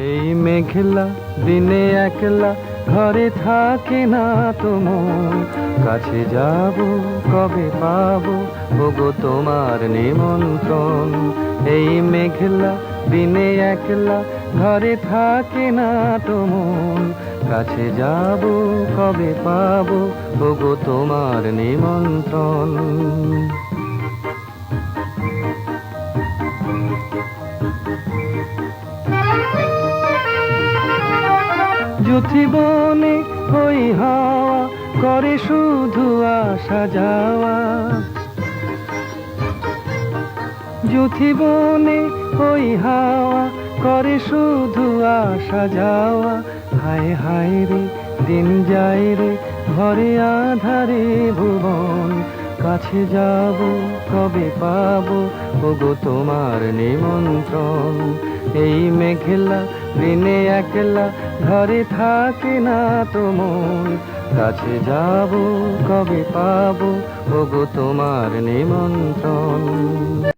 এই মেঘলা দিনে একলা ঘরে থাকে না তো মন, কাছে যাব কবে পাবো ওগো তোমার নিমন্ত্রণ। এই মেঘলা দিনে একলা ঘরে থাকে না তো মন, কাছে যাব কবে পাবো ওগো তোমার নিমন্ত্রণ। যুথিবনে ওই হাওয়া করে শুধু আসা যাওয়া, যুথিবনে ওই হাওয়া করে শুধু আসা যাওয়া। হায় হায় রে দিন যায় রে ঘরে আধারে ভুবন, কাছে যাব কবে পাবো ওগো তোমার নিমন্ত্রণ। এই মেঘলা দিনে একলা ঘরে থাকে না তো মন, কাছে যাব কবে পাবো ওগো তোমার নিমন্ত্রণ।